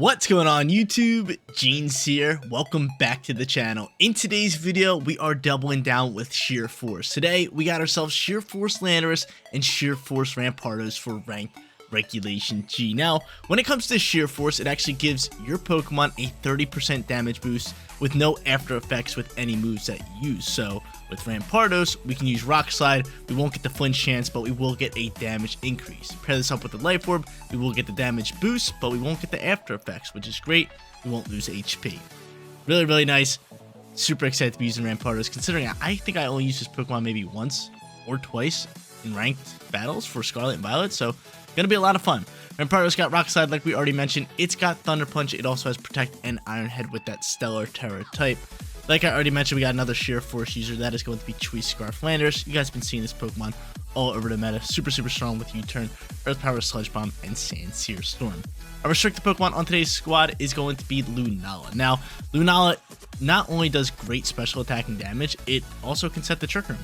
What's going on YouTube? Jeans here. Welcome back to the channel. In today's video, we are doubling down with Sheer Force. Today, we got ourselves Sheer Force Thundurus and Sheer Force Rampardos for ranked Regulation G. Now, when it comes to Sheer Force, it actually gives your Pokemon a 30% damage boost with no after effects with any moves that you use. So, with Rampardos, we can use Rock Slide. We won't get the flinch chance, but we will get a damage increase. Pair this up with the Life Orb, we will get the damage boost, but we won't get the after effects, which is great. We won't lose HP. Really nice. Super excited to be using Rampardos, considering I think I only used this Pokemon maybe once or twice in ranked battles for Scarlet and Violet, so gonna be a lot of fun. Rampardos got Rock Slide like we already mentioned. It's got Thunder Punch. It also has Protect and Iron Head with that Stellar Terra type. Like I already mentioned, we got another Sheer Force user. That is going to be Scarlet. You guys have been seeing this Pokemon all over the meta. Super strong with U-Turn, Earth Power Sludge Bomb, and Sand Seer Storm. Our restricted Pokemon on today's squad is going to be Lunala. Now, Lunala not only does great special attacking damage, it also can set the Trick Room,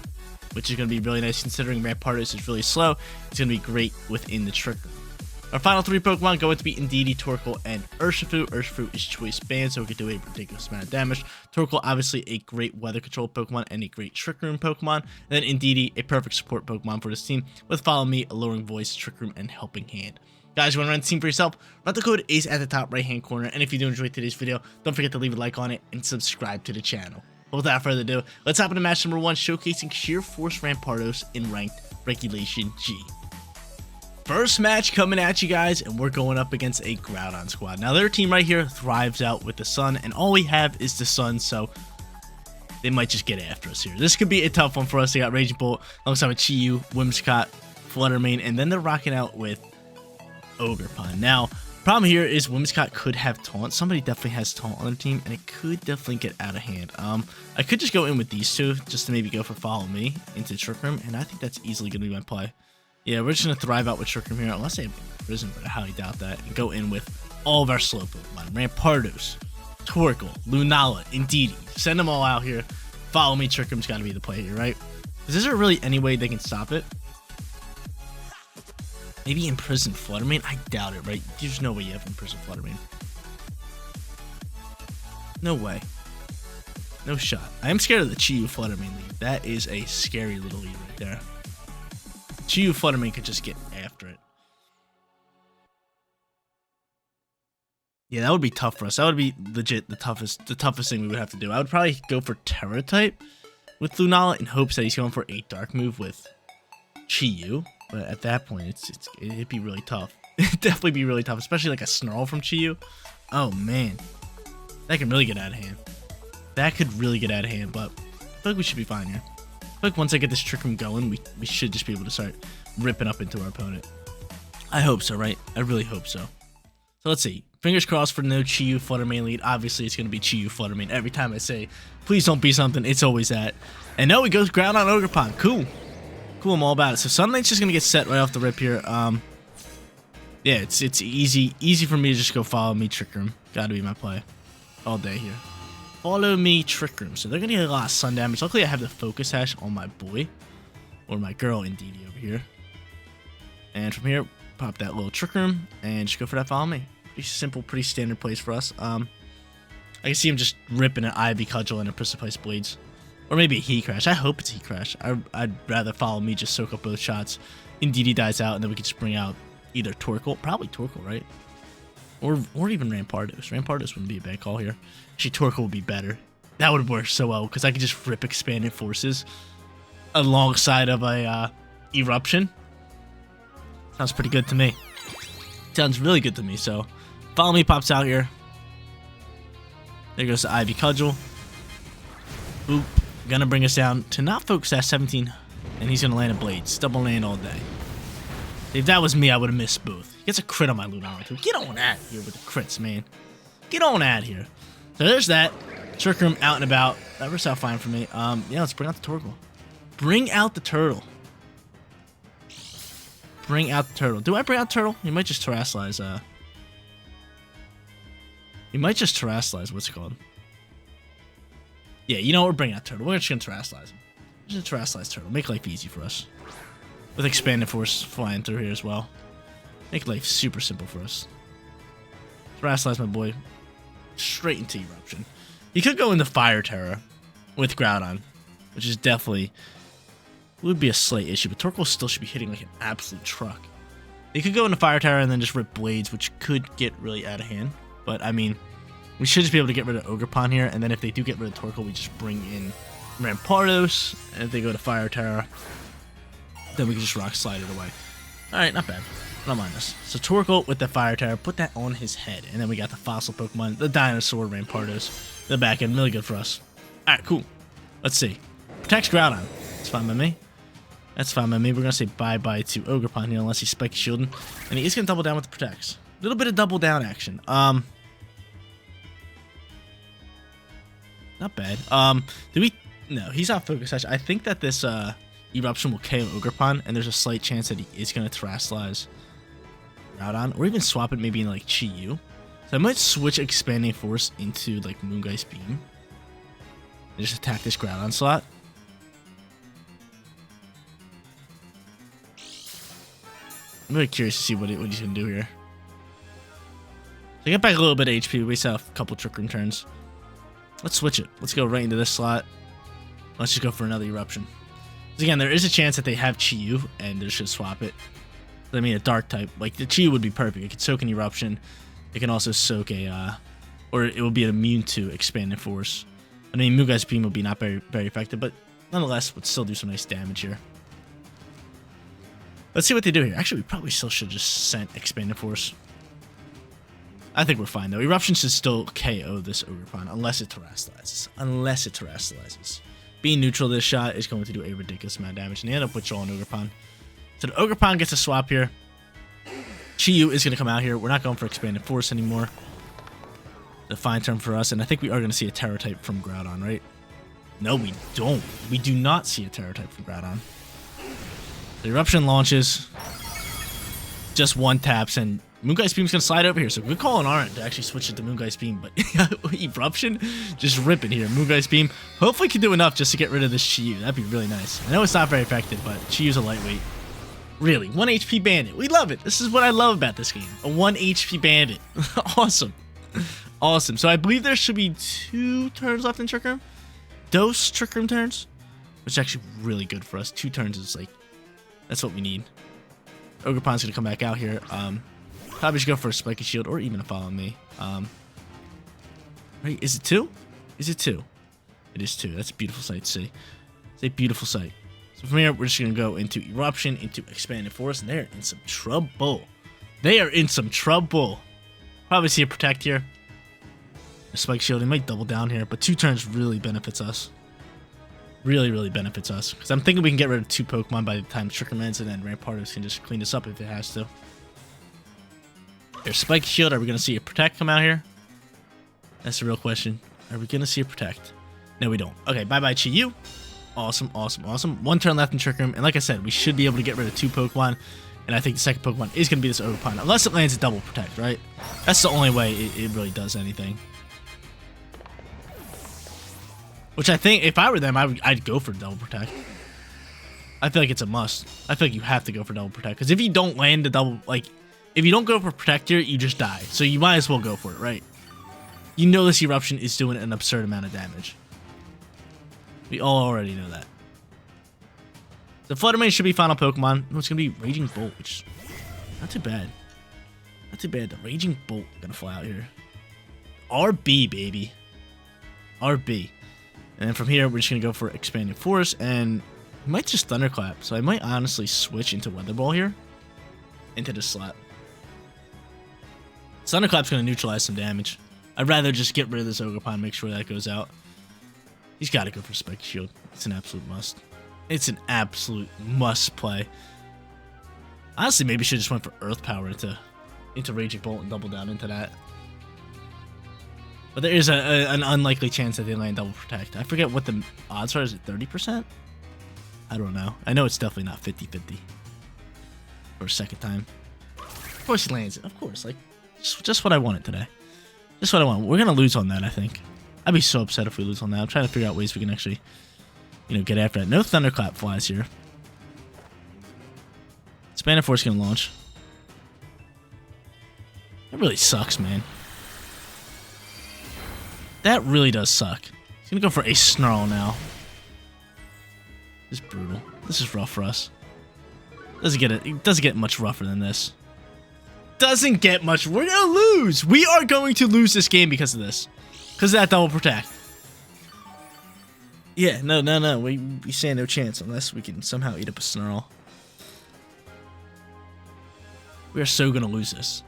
which is going to be really nice considering Rampardos is really slow. It's going to be great within the Trick Room. Our final three Pokemon going to be Indeedee, Torkoal, and Urshifu. Urshifu is Choice Band, so we can do a ridiculous amount of damage. Torkoal, obviously a great weather control Pokemon and a great Trick Room Pokemon. And then Indeedee, a perfect support Pokemon for this team with Follow Me, Alluring Voice, Trick Room, and Helping Hand. Guys, you want to run the team for yourself? The code is at the top right-hand corner. And if you do enjoy today's video, don't forget to leave a like on it and subscribe to the channel. But without further ado, let's hop into match number 1, showcasing Sheer Force Rampardos in ranked Regulation G. First match coming at you guys, and we're going up against a Groudon squad. Now, their team right here thrives out with the sun, and all we have is the sun, so they might just get after us here. This could be a tough one for us. They got Raging Bolt alongside with Chi-Yu, Whimsicott, Fluttermane, and then they're rocking out with Ogerpon. Now, problem here is Whimsicott could have Taunt. Somebody definitely has Taunt on their team, and it could definitely get out of hand. I could just go in with these two, just to maybe go for Follow Me into Trick Room, and I think that's easily going to be my play. Yeah, we're just going to thrive out with Trick Room here, unless they have Prison, but I highly doubt that, and go in with all of our slow Pokemon. Rampardos, Torkoal, Lunala, Indeedee. Send them all out here. Follow Me, Trick Room's got to be the play here, right? Because is there really any way they can stop it? Maybe Imprison Fluttermane? I doubt it, right? There's no way you have Imprison Fluttermane. No way. No shot. I am scared of the Chi-Yu Fluttermane lead. That is a scary little lead right there. Chi-Yu Fluttermane could just get after it. Yeah, that would be tough for us. That would be legit the toughest thing we would have to do. I would probably go for Terra type with Lunala in hopes that he's going for a dark move with Chi-Yu. But at that point, it'd be really tough. It'd definitely be really tough, especially like a Snarl from Chi-Yu. Oh man, that can really get out of hand. That could really get out of hand, but I feel like we should be fine here. I feel like once I get this Trick Room going, we should just be able to start ripping up into our opponent. I hope so, right? I really hope so. So let's see. Fingers crossed for no Chi-Yu Fluttermane lead. Obviously, it's going to be Chi-Yu Fluttermane. Every time I say, please don't be something, it's always that. And no, he goes Ground on Ogerpon. Cool. Cool, I'm all about it. So Sunlight's just going to get set right off the rip here. Yeah, it's easy for me to just go Follow Me, Trick Room. Got to be my play all day here. Follow Me, Trick Room. So they're going to get a lot of sun damage. Luckily, I have the Focus Sash on my boy. Or my girl, Indeedee, over here. And from here, pop that little Trick Room. And just go for that Follow Me. Pretty simple, pretty standard plays for us. I can see him just ripping an Ivy Cudgel and a Precipice Blades. Or maybe a Heat Crash. I hope it's Heat Crash. I'd rather Follow Me, just soak up both shots. Indeedee dies out, and then we can just bring out either Torkoal. Probably Torkoal, right? Or even Rampardos. Rampardos wouldn't be a bad call here. Actually, Torkoal would be better. That would work so well, because I could just rip Expanded Forces alongside of a Eruption. Sounds pretty good to me. Sounds really good to me, so Follow Me pops out here. There goes the Ivy Cudgel. Boop. Gonna bring us down to not Focus at 17, and he's gonna land a Blades. Double land all day. If that was me, I would have missed both. He gets a crit on my Lunala too. Get on out here with the crits, man. Get on out here. So there's that. Trick Room out and about. That works out fine for me. Yeah, let's bring out the Torkoal. Bring out the Turtle. Bring out the Turtle. Do I bring out Turtle? He might just Terrasilize, what's it called? Yeah, you know what? We're bringing out Turtle. We're just going to Terrasilize him. Just Terrasilize Turtle. Make life easy for us. With Expanded Force flying through here as well. Make life super simple for us. Terrasilize my boy straight into Eruption. He could go into Fire Terror with Groudon, which is definitely would be a slight issue, but Torkoal still should be hitting like an absolute truck. He could go into Fire Terror and then just rip Blades, which could get really out of hand. But I mean, we should just be able to get rid of Ogerpon here, and then if they do get rid of Torkoal, we just bring in Rampardos, and if they go to Fire Terror, then we can just Rock Slide it away. Alright, not bad. I don't mind this. So Torkoal with the Fire Terror, put that on his head, and then we got the Fossil Pokemon, the Dinosaur Rampardos, the back end, really good for us. Alright, cool. Let's see. Protects Groudon. That's fine by me. That's fine by me. We're going to say bye-bye to Ogerpon here, unless he's Spiky Shielding, and he is going to double down with the Protects. A little bit of double down action. Not bad. Do we... No, he's not Focus Sash. I think that this Eruption will KO Ogerpon, and there's a slight chance that he is going to Terrasilize Groudon, or even swap it maybe in like Chi-Yu. So I might switch Expanding Force into like Moongeist Beam, and just attack this Groudon slot. I'm really curious to see what he's going to do here. So get back a little bit of HP, waste out a couple Trick Room turns. Let's switch it. Let's go right into this slot. Let's just go for another Eruption. Because again, there is a chance that they have Chi-Yu, and they should swap it. I mean, a Dark type. Like, the Chi-Yu would be perfect. It could soak an Eruption. It can also soak a, or it will be immune to Expanded Force. I mean, Moongeist Beam would be not very effective, but nonetheless, would still do some nice damage here. Let's see what they do here. Actually, we probably still should just send Expanded Force. I think we're fine, though. Eruption should still KO this Ogerpon, unless it Terrasilises. Unless it Terrasilises. Being neutral this shot is going to do a ridiculous amount of damage, and they end up withdrawing Ogerpon. So the Ogerpon gets a swap here. Chi-Yu is going to come out here. We're not going for Expanded Force anymore. The fine turn for us, and I think we are going to see a Terror type from Groudon, right? No, we don't. We do not see a Terror type from Groudon. The Eruption launches. Just one taps, and Moongeist Beam's going to slide over here. So good call on our end to actually switch it to Moongeist Beam. But Eruption, just rip it here. Moongeist Beam hopefully can do enough just to get rid of this Chi-Yu. That'd be really nice. I know it's not very effective, but Chi-Yu's a lightweight. Really, 1 HP bandit. We love it. This is what I love about this game. A 1 HP bandit. Awesome. Awesome. So I believe there should be 2 turns left in Trick Room. Dose Trick Room turns. Which is actually really good for us. 2 turns is like, that's what we need. Ogerpon's going to come back out here. Probably should go for a Spiky Shield or even a Follow Me. Right, is it 2? Is it 2? It is 2. That's a beautiful sight to see. It's a beautiful sight. So from here, we're just going to go into Eruption, into Expanded Force, and they're in some trouble. They are in some trouble. Probably see a Protect here. A Spike Shield. He might double down here, but 2 turns really benefits us. Really benefits us. Because I'm thinking we can get rid of 2 Pokemon by the time Trick Room ends, and then Rampardos can just clean this up if it has to. There's Spike Shield. Are we going to see a Protect come out here? That's the real question. Are we going to see a Protect? No, we don't. Okay, bye-bye Chi-Yu. Awesome. 1 turn left in Trick Room. And like I said, we should be able to get rid of 2 Pokemon. And I think the second Pokemon is going to be this Ogerpon. Unless it lands a double Protect, right? That's the only way it really does anything. Which I think, if I were them, I'd go for double Protect. I feel like it's a must. I feel like you have to go for double Protect. Because if you don't land the double, like, if you don't go for Protect here, you just die. So you might as well go for it, right? You know this Eruption is doing an absurd amount of damage. We all already know that. The Fluttermane should be final Pokemon. No, it's going to be Raging Bolt, which not too bad. Not too bad. The Raging Bolt going to fly out here. RB, baby. RB. And then from here, we're just going to go for Expanded Force, and we might just Thunderclap. So I might honestly switch into Weather Ball here. Into this slot. Thunderclap's going to neutralize some damage. I'd rather just get rid of this Ogerpon, make sure that goes out. He's got to go for Spike Shield. It's an absolute must. It's an absolute must play. Honestly, maybe should just went for Earth Power into Raging Bolt and double down into that. But there is an unlikely chance that they land double Protect. I forget what the odds are. Is it 30%? I don't know. I know it's definitely not 50-50 for a second time. Of course he lands it. Of course. Like, just what I wanted today. Just what I want. We're going to lose on that, I think. I'd be so upset if we lose on that. I'm trying to figure out ways we can actually, get after that. No Thunderclap flies here. Expanded Force going to launch. It really sucks, man. That really does suck. He's gonna go for a Snarl now. This is brutal. This is rough for us. It doesn't get much rougher than this. Doesn't get much. We're gonna lose. We are going to lose this game because of this. Because of that double protect. Yeah, no. We stand no chance unless we can somehow eat up a Snarl. We are so gonna lose this.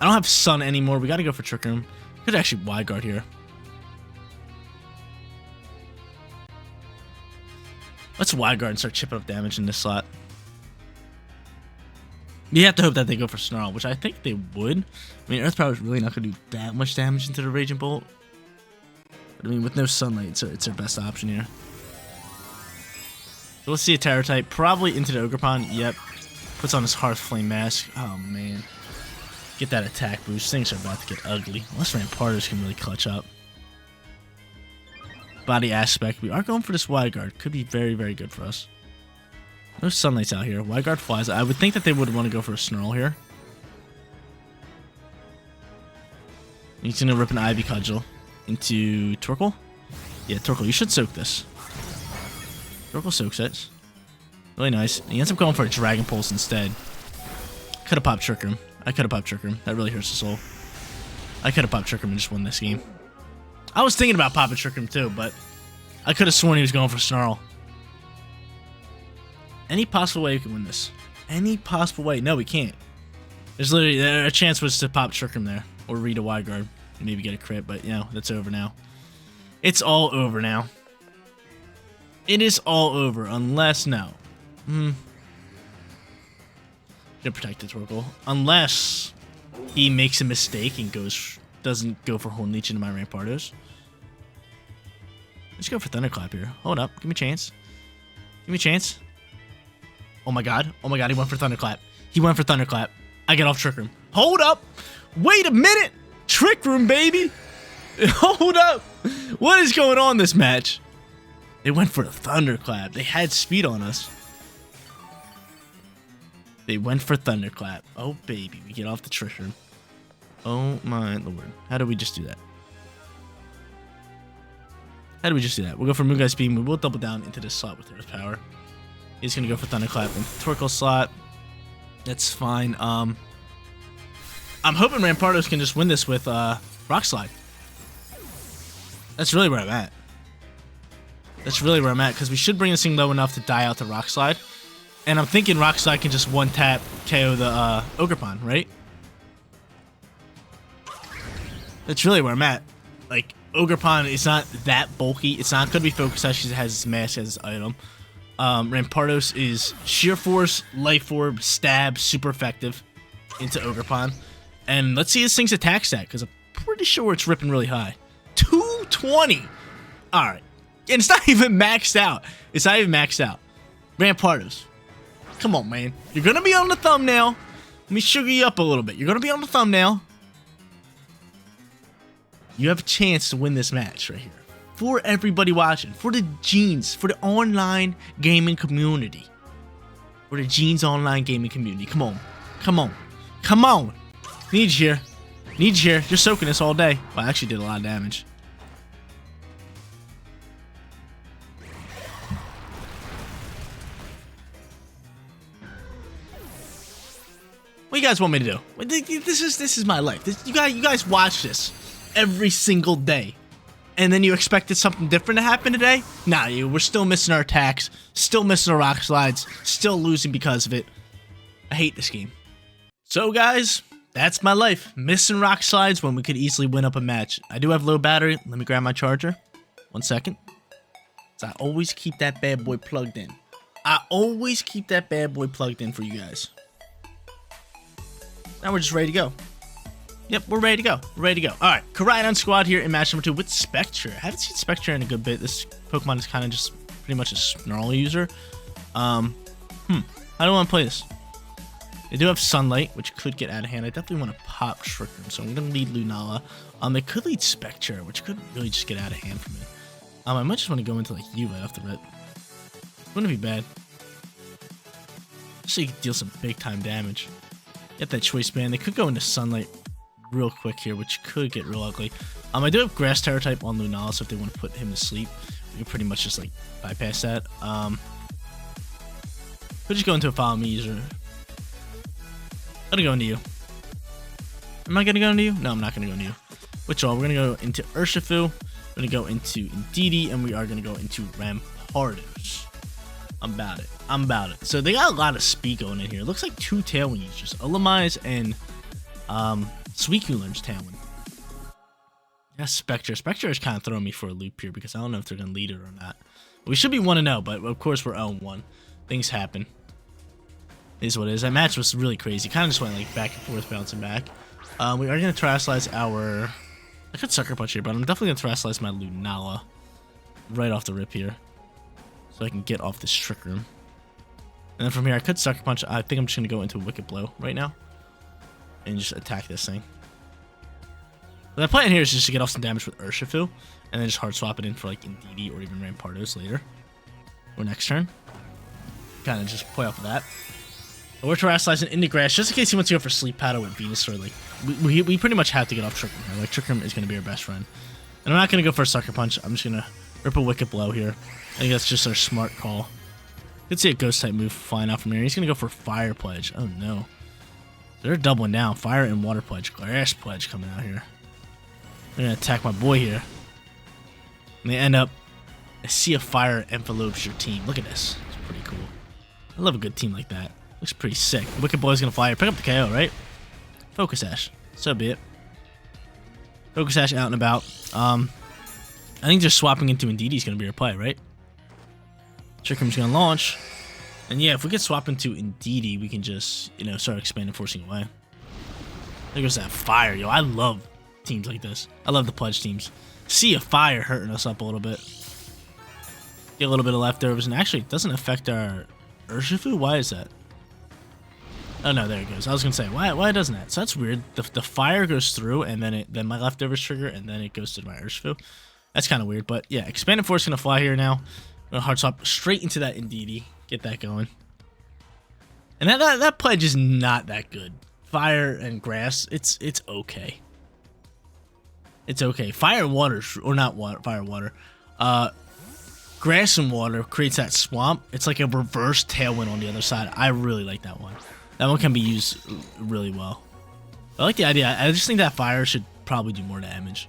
I don't have Sun anymore. We gotta go for Trick Room. Could actually Wide Guard here. Let's Wide Guard and start chipping up damage in this slot. You have to hope that they go for Snarl, which I think they would. I mean, Earth Power is really not going to do that much damage into the Raging Bolt. But I mean, with no Sunlight, it's our best option here. So let's see a Terror type. Probably into the Ogre Pond. Yep. Puts on his Hearth Flame Mask. Oh, man. Get that attack boost. Things are about to get ugly. Unless Rampardos can really clutch up. Body Aspect. We are going for this Wide Guard. Could be very, very good for us. No Sunlights out here. Wide Guard flies. I would think that they would want to go for a Snarl here. He's going to rip an Ivy Cudgel into Torkoal. Yeah, Torkoal, you should soak this. Torkoal soaks it. Really nice. And he ends up going for a Dragon Pulse instead. Could have popped Trick Room. I could have popped Trick Room. That really hurts the soul. I could have popped Trick Room and just won this game. I was thinking about popping Trick Room too, but I could have sworn he was going for Snarl. Any possible way we can win this? Any possible way? No, we can't. There's literally a chance was to pop Trick Room there or read a Wide Guard and maybe get a crit, but you know, that's over now. It's all over now. It is all over unless no. Gonna protect the Torkoal unless he makes a mistake and doesn't go for Horn Leech into my Rampardos. Let's go for Thunderclap here. Hold up, give me a chance. Give me a chance. Oh my god, he went for Thunderclap. He went for Thunderclap. I get off Trick Room. Hold up! Wait a minute! Trick Room, baby! Hold up! What is going on this match? They went for a Thunderclap. They had speed on us. They went for Thunderclap. Oh baby, we get off the Trick Room. Oh my lord. How did we just do that? How did we just do that? We'll go for Moongeist Beam. We will double down into this slot with Earth Power. He's going to go for Thunderclap and Torkoal slot. That's fine. I'm hoping Rampardos can just win this with Rock Slide. That's really where I'm at. That's really where I'm at, because we should bring this thing low enough to die out to Rock Slide. And I'm thinking Rock Slide can just one-tap KO the Ogre Pond, right? That's really where I'm at. Like, Ogre Pond is not that bulky. It's not going to be Focus Sash. It has his mask as his item. Rampardos is Sheer Force, Life Orb, Stab, super effective into Ogre Pond. And let's see this thing's attack stat, because I'm pretty sure it's ripping really high. 220! Alright. And it's not even maxed out. It's not even maxed out. Rampardos. Come on, man. You're going to be on the thumbnail. Let me sugar you up a little bit. You're going to be on the thumbnail. You have a chance to win this match right here. For everybody watching. For the Genes. For the online gaming community. For the Genes online gaming community. Come on. Come on. Come on. Need you here. Need you here. You're soaking this all day. Well, I actually did a lot of damage. What do you guys want me to do? This is my life. You guys watch this every single day, and then you expected something different to happen today? Nah, we're still missing our attacks, still missing our Rock Slides, still losing because of it. I hate this game. So guys, that's my life. Missing Rock Slides when we could easily win up a match. I do have low battery. Let me grab my charger. 1 second. So I always keep that bad boy plugged in. I always keep that bad boy plugged in for you guys. Now we're just ready to go. Yep, we're ready to go. We're ready to go. Alright, Koraidon squad here in match number 2 with Spectre. I haven't seen Spectre in a good bit. This Pokemon is kind of just pretty much a Snarl user. How do I want to play this? They do have Sunlight, which could get out of hand. I definitely want to pop Trick Room, so I'm going to lead Lunala. They could lead Spectre, which could really just get out of hand for me. I might just want to go into like you right off the rip. Wouldn't be bad. So you could deal some big time damage. Get that choice band. They could go into Sunlight real quick here, which could get real ugly. I do have Grass Terror type on Lunala, so if they want to put him to sleep, we can pretty much just like bypass that. Could just go into a Follow Me user. I'm gonna go into you. Am I gonna go into you? No, I'm not gonna go into you. Withdrawal. We're gonna go into Urshifu. We're gonna go into Indeedee, and we are gonna go into Rampardos. I'm about it. I'm about it. So they got a lot of speed going in here. It looks like 2 Tailwind users, Olamize and Suicune learns Tailwind. Yeah, Spectre. Spectre is kind of throwing me for a loop here because I don't know if they're gonna lead it or not. We should be 1-0, but of course we're 0-1. Things happen. It is what it is. That match was really crazy. Kind of just went like back and forth, bouncing back. We are gonna Terrasilize our. I could Sucker Punch here, but I'm definitely gonna Terrasilize my Lunala right off the rip here, so I can get off this Trick Room. And then from here, I could Sucker Punch. I think I'm just gonna go into Wicked Blow right now and just attack this thing. The plan here is just to get off some damage with Urshifu, and then just hard swap it in for like Indeedee or even Rampardos later or next turn. Kind of just play off of that. But we're Terrasizing into Grass just in case he wants to go for Sleep Powder with Venusaur. Like we pretty much have to get off Trick Room here. Like Trick Room is going to be our best friend, and I'm not going to go for a Sucker Punch. I'm just going to rip a Wicked Blow here. I think that's just our smart call. Could see a Ghost type move flying out from here. He's going to go for Fire Pledge. Oh no, they're doubling down. Fire and Water Pledge. Grass Pledge coming out here. They're going to attack my boy here. And they end up, a Sea of Fire envelopes your team. Look at this. It's pretty cool. I love a good team like that. Looks pretty sick. Wicked Blow's going to fly here. Pick up the KO, right? Focus Ash. So be it. Focus Ash out and about. I think just swapping into Indeedee is going to be our play, right? Trick Room's going to launch. And yeah, if we get swapped into Indeedee, we can just, you know, start expanding, forcing away. There goes that Fire, yo. I love teams like this. I love the Pledge teams. Sea of Fire hurting us up a little bit. Get a little bit of leftovers, and actually it doesn't affect our Urshifu. Why is that? Oh no, there it goes. I was gonna say why doesn't that? So that's weird. The fire goes through, and then my leftovers trigger, and then it goes to my Urshifu. That's kind of weird, but yeah, Expanded Force gonna fly here now. I'm gonna hard swap straight into that Indeedee. Get that going. And that Pledge is not that good. Fire and Grass, it's okay. It's okay. Fire and Water, or not water, Fire and Water. Grass and Water creates that swamp. It's like a reverse Tailwind on the other side. I really like that one. That one can be used really well. I like the idea. I just think that Fire should probably do more damage.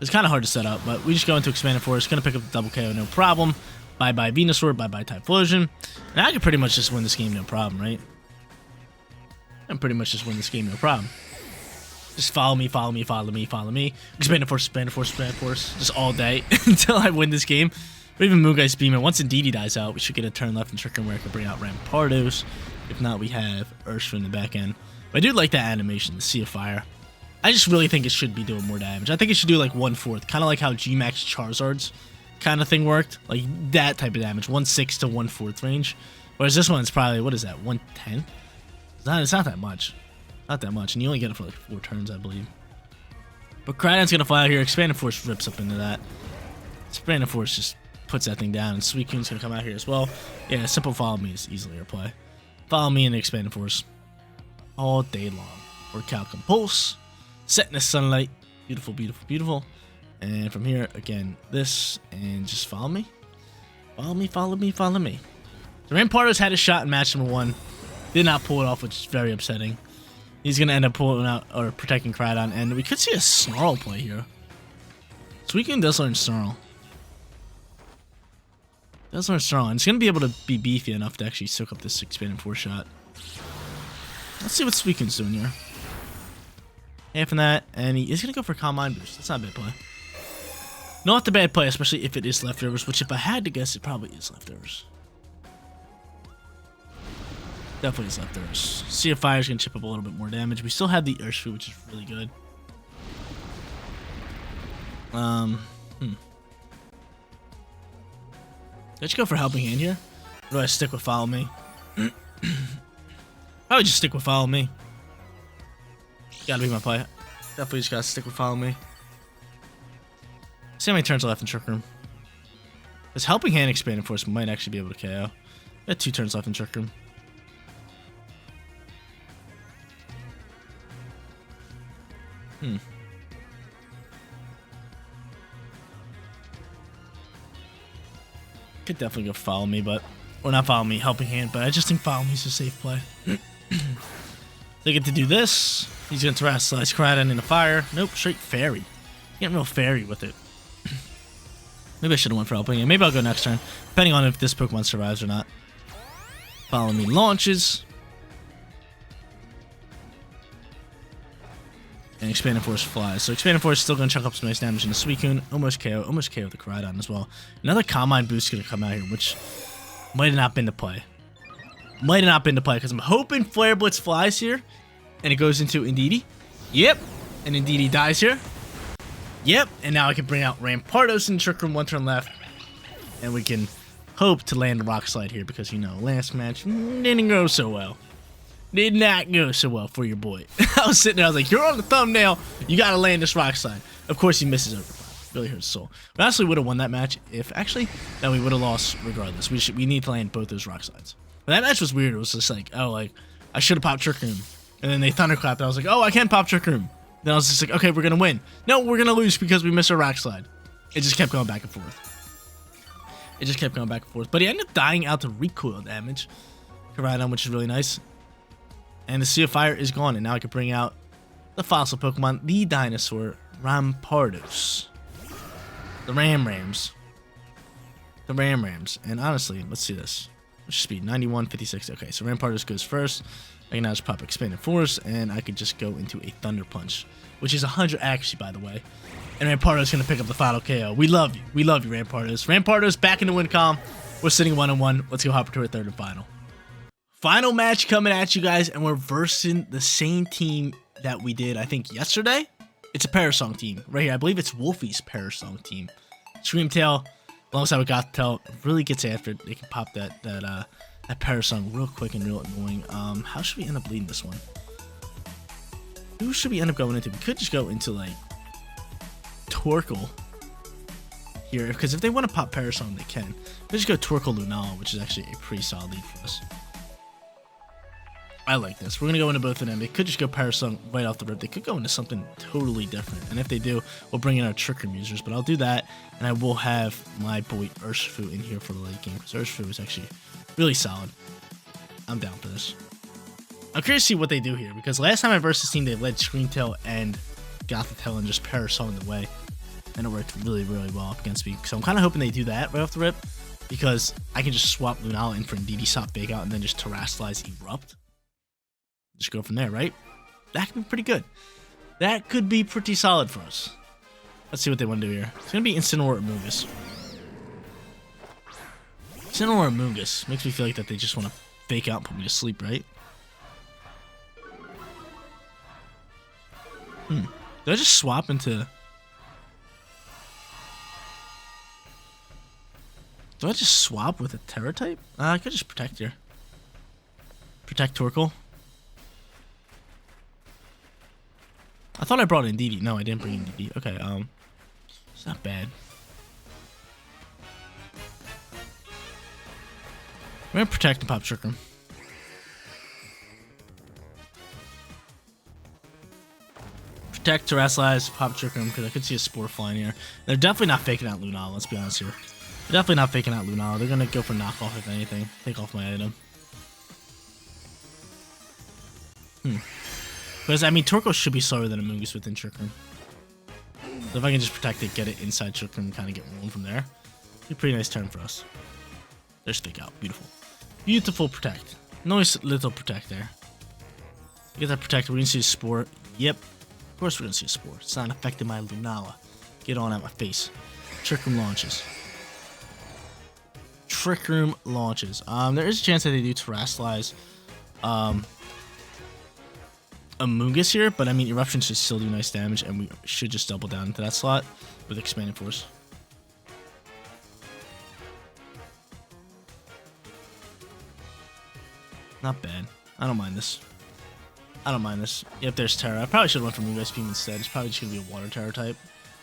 It's kind of hard to set up, but we just go into Expanded Force. Gonna pick up the double KO, no problem. Bye-bye Venusaur, bye-bye Typhlosion. And I could pretty much just win this game, no problem, right? I can pretty much just win this game, no problem. Just follow me, follow me, follow me, follow me. Expanded Force, Expanded Force, Expanded Force. Just all day until I win this game. Or even Moonguy's Beam. And once Indeedee dies out, we should get a turn left and Trick Room where I can bring out Rampardos. If not, we have Urshifu in the back end. But I do like that animation, the Sea of Fire. I just really think it should be doing more damage. I think it should do like 1/4. Kind of like how G-Max Charizard's kind of thing worked. Like that type of damage. 1/6 to 1/4 range. Whereas this one's probably, what is that, 110? It's not that much. Not that much. And you only get it for like 4 turns, I believe. But Cryon's going to fly out here. Expanded Force rips up into that. Expanded Force just puts that thing down. And Suicune's going to come out here as well. Yeah, simple follow me is easily our play. Follow me in the Expanded Force all day long. Or Calcum Pulse. Set in the sunlight. Beautiful, beautiful, beautiful. And from here, again, this. And just follow me. Follow me, follow me, follow me. So Rampardos had a shot in match number 1. Did not pull it off, which is very upsetting. He's going to end up pulling out or protecting Cryodon. And we could see a Snarl play here. Suicune does learn Snarl. Does learn Snarl. And it's going to be able to be beefy enough to actually soak up this Expanded Force shot. Let's see what Suicune's doing here. Half in that. And he is going to go for Calm Mind Boost. That's not a bad play. Not the bad play, especially if it is leftovers. Which if I had to guess, it probably is leftovers. Definitely is leftovers. Sea of Fire is going to chip up a little bit more damage. We still have the Urshifu, which is really good. Let's go for Helping Hand here. Or do I stick with Follow Me? Probably just stick with Follow Me. Gotta be my play. Definitely just gotta stick with Follow Me. See how many turns left in Trick Room. This Helping Hand Expanded Force might actually be able to KO. Got 2 turns left in Trick Room. Hmm. Could definitely go follow me, but... Or not follow me, helping hand, but I just think follow me is a safe play. They get to do this. He's going to Terastallize Kraken into fire. Nope, straight fairy. Getting real fairy with it. Maybe I should have went for helping hand. Maybe I'll go next turn, depending on if this Pokemon survives or not. Follow me launches. And Expanded Force flies. So Expanded Force is still going to chunk up some nice damage into Suicune. Almost KO the Koraidon as well. Another Calm Mind boost going to come out here, which might have not been the play. Might have not been the play, because I'm hoping Flare Blitz flies here, and it goes into Indeedee. Yep, and Indeedee dies here. Yep, and now I can bring out Rampardos and Trick Room 1 turn left, and we can hope to land a Rock Slide here, because, you know, last match didn't go so well. Did not go so well for your boy. I was sitting there, I was like, you're on the thumbnail, you gotta land this Rock Slide. Of course he misses over. Really hurts his soul. We honestly would have won that match if, actually, no, we would have lost regardless. We need to land both those Rock Slides. But that match was weird. It was just like, oh, like, I should have popped Trick Room. And then they Thunderclapped, and I was like, oh, I can pop Trick Room. Then I was just like, okay, we're gonna win. No, we're gonna lose because we missed our Rock Slide. It just kept going back and forth. It just kept going back and forth. But he ended up dying out to recoil damage. Koraidon, which is really nice. And the Sea of Fire is gone, and now I can bring out the fossil Pokemon, the dinosaur, Rampardos. The Rams. The Rams. And honestly, let's see this. Which speed? 91, 56. Okay, so Rampardos goes first. I can now just pop Expanded Force, and I could just go into a Thunder Punch, which is 100 accuracy, by the way. And Rampardos is going to pick up the final KO. We love you. We love you, Rampardos. Rampardos back in the win column. We're sitting 1-1. Let's go hop to our third and final. Final match coming at you guys, and we're versing the same team that we did, I think, yesterday. It's a Parasong team. Right here, I believe it's Wolfie's Parasong team. Screamtail, alongside with Gothtail, really gets after it. They can pop that Parasong real quick and real annoying. How should we end up leading this one? Who should we end up going into? We could just go into, like, Torkoal here, because if they want to pop Parasong, they can. We just go Torkoal Lunala, which is actually a pretty solid lead for us. I like this. We're going to go into both of them. They could just go Parasong right off the rip. They could go into something totally different. And if they do, we'll bring in our Trick Room users. But I'll do that, and I will have my boy Urshifu in here for the late game, because Urshifu is actually really solid. I'm down for this. I'm curious to see what they do here, because last time I versed this team, they led Screamtail and Gothitail and just Parasong the way. And it worked really, really well up against me. So I'm kind of hoping they do that right off the rip, because I can just swap Lunala in for Indeedee, swap Fake Out, and then just Terastallize Erupt. Just go from there, right? That could be pretty good. That could be pretty solid for us. Let's see what they want to do here. It's going to be Incineroar or Mungus. Incineroar or Mungus. Makes me feel like that they just want to Fake Out and put me to sleep, right? Did I just swap into... Do I just swap with a Terra type? I could just Protect here. Protect Torkoal. I thought I brought Indeedee. No, I didn't bring Indeedee. Okay, it's not bad. We're gonna Protect and pop Trick Room. Protect, Terastallize, pop Trick Room, because I could see a Spore flying here. They're definitely not faking out Lunala, let's be honest here. They're definitely not faking out Lunala. They're gonna go for knockoff if anything. Take off my item. Because, I mean, Torkoal should be slower than a Mungus within Trick Room. So if I can just Protect it, get it inside Trick Room, and kind of get rolling from there, it'd be a pretty nice turn for us. There's Fake Out. Beautiful. Beautiful Protect. Nice little Protect there. Get that Protect. We're going to see a Spore. Yep. Of course we're going to see a Spore. It's not affecting my Lunala. Get on out my face. Trick Room launches. Trick Room launches. There is a chance that they do Terastallize a Mungus here, but I mean, Eruption should still do nice damage, and we should just double down into that slot with Expanded Force. Not bad. I don't mind this. I don't mind this. Yep, there's Terra. I probably should have went for Mungus Beam instead. It's probably just gonna be a Water Terra type.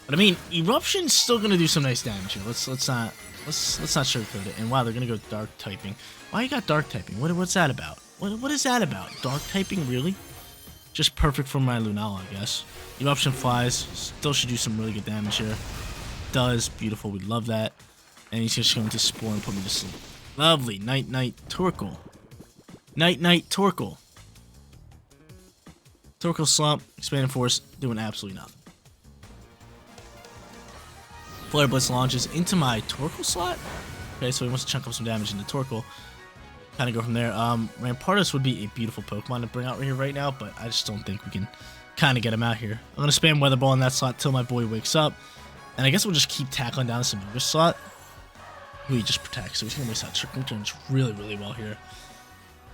But I mean, Eruption's still gonna do some nice damage here. Let's not sugarcoat it. And wow, they're gonna go Dark typing. Why you got Dark typing? What's that about? What is that about? Dark typing, really? Just perfect for my Lunala, I guess. Eruption flies. Still should do some really good damage here. Does. Beautiful. We love that. And he's just going to Spore and put me to sleep. Lovely. Night Night Torkoal. Night Night Torkoal. Torkoal Slump. Expanding Force. Doing absolutely nothing. Flare Blitz launches into my Torkoal slot. Okay, so he wants to chunk up some damage into Torkoal. Kind of go from there. Rampardos would be a beautiful Pokemon to bring out here right now, but I just don't think we can kind of get him out here. I'm going to spam Weather Ball in that slot till my boy wakes up. And I guess we'll just keep tackling down this Amoonguss slot, who he just protects. So he's going to waste out Trick Room turns really, really well here.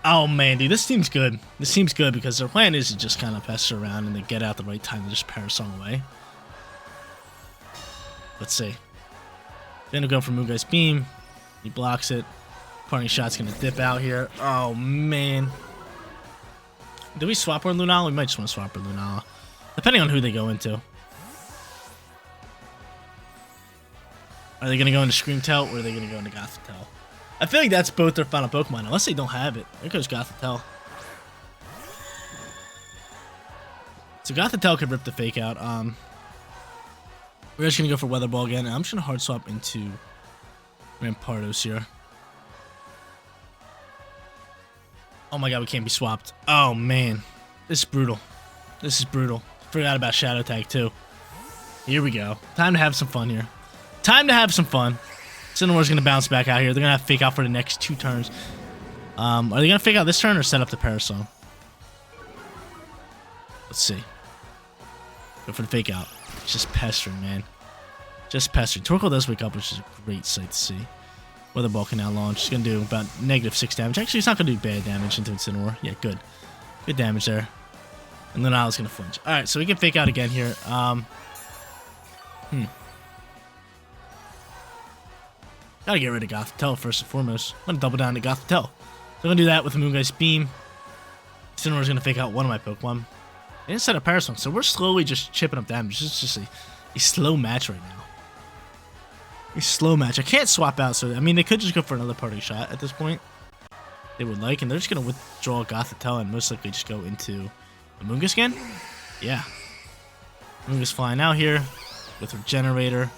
Oh, man, dude, this team's good. This team's good because their plan is to just kind of pester around and then get out the right time to just Parasong away. Let's see. Then we'll go for Moongeist Beam. He blocks it. Parting Shot's going to dip out here. Oh, man. Do we swap our Lunala? We might just want to swap our Lunala, depending on who they go into. Are they going to go into Screamtail or are they going to go into Gothitelle? I feel like that's both their final Pokemon, unless they don't have it. There goes Gothitelle. So Gothitelle could rip the Fake out. We're just going to go for Weather Ball again. And I'm just going to hard swap into Rampardos here. Oh my god, we can't be swapped. Oh man. This is brutal. This is brutal. Forgot about Shadow Tag too. Here we go. Time to have some fun here. Time to have some fun. Cinnamore's going to bounce back out here. They're going to have Fake Out for the next 2 turns. Are they going to Fake Out this turn or set up the Parasol? Let's see. Go for the Fake Out. It's just pestering, man. Just pestering. Torkoal does wake up, which is a great sight to see. Weather Ball can now launch. It's going to do about -6 damage. Actually, it's not going to do bad damage into Incineroar. Yeah, good. Good damage there. And then Lunala's going to flinch. Alright, so we can Fake Out again here. Gotta get rid of Gothitelle first and foremost. I'm going to double down to Gothitelle. So I'm going to do that with a Moongeist Beam. Incineroar's going to Fake Out one of my Pokemon. They didn't set up Parasong, so we're slowly just chipping up damage. It's just a slow match right now. A slow match. I can't swap out, so I mean they could just go for another Parting Shot at this point. They would like, and they're just gonna withdraw Gothitelle and most likely just go into Amoonguss again. Yeah. Amoonguss flying out here with Regenerator.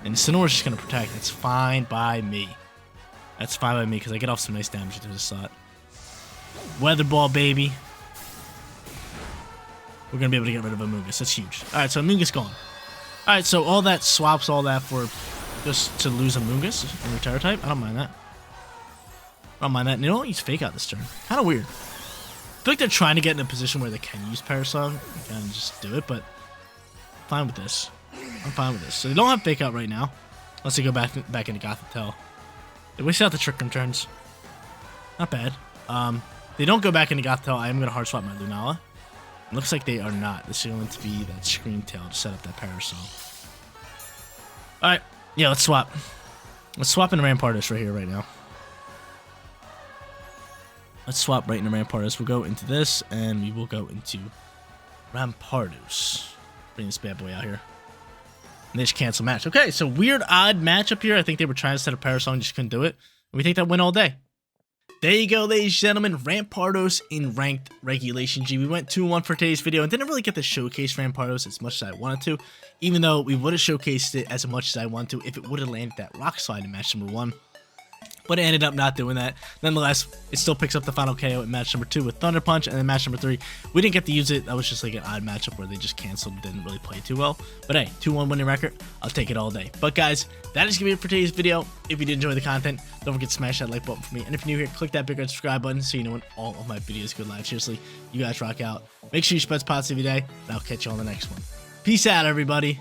And Incineroar's just gonna protect. That's fine by me. That's fine by me because I get off some nice damage into this slot. Weather Ball, baby. We're gonna be able to get rid of Amoonguss. That's huge. Alright, so Amoonguss gone. Alright, so all that swaps all that for just to lose Amoonguss and your Terra type. I don't mind that. I don't mind that. And they don't use Fake Out this turn. Kind of weird. I feel like they're trying to get in a position where they can use Parasong and just do it, but I'm fine with this. I'm fine with this. So they don't have Fake Out right now, unless they go back into Gothitelle. They waste out the Trick Room turns. Not bad. They don't go back into Gothitelle. I am going to hard swap my Lunala. It looks like they are not. This is going to be that Screamtail to set up that Parasol. Alright. Yeah, let's swap. Let's swap into Rampardos right here, right now. Let's swap right into Rampardos. We'll go into this, and we will go into Rampardos. Bring this bad boy out here. And they just cancel match. Okay, so weird, odd matchup here. I think they were trying to set a Parasol and just couldn't do it. And we take that win all day. There you go, ladies and gentlemen, Rampardos in Ranked Regulation G. We went 2-1 for today's video and didn't really get to showcase Rampardos as much as I wanted to, even though we would have showcased it as much as I wanted to if it would have landed that Rock Slide in match number 1. But it ended up not doing that. Nonetheless, it still picks up the final KO in match number 2 with Thunder Punch, and then match number 3, we didn't get to use it. That was just like an odd matchup where they just canceled and didn't really play too well. But hey, 2-1 winning record, I'll take it all day. But guys, that is going to be it for today's video. If you did enjoy the content, don't forget to smash that like button for me. And if you're new here, click that big red subscribe button so you know when all of my videos go live. Seriously, you guys rock out. Make sure you spread positivity today, and I'll catch you on the next one. Peace out, everybody.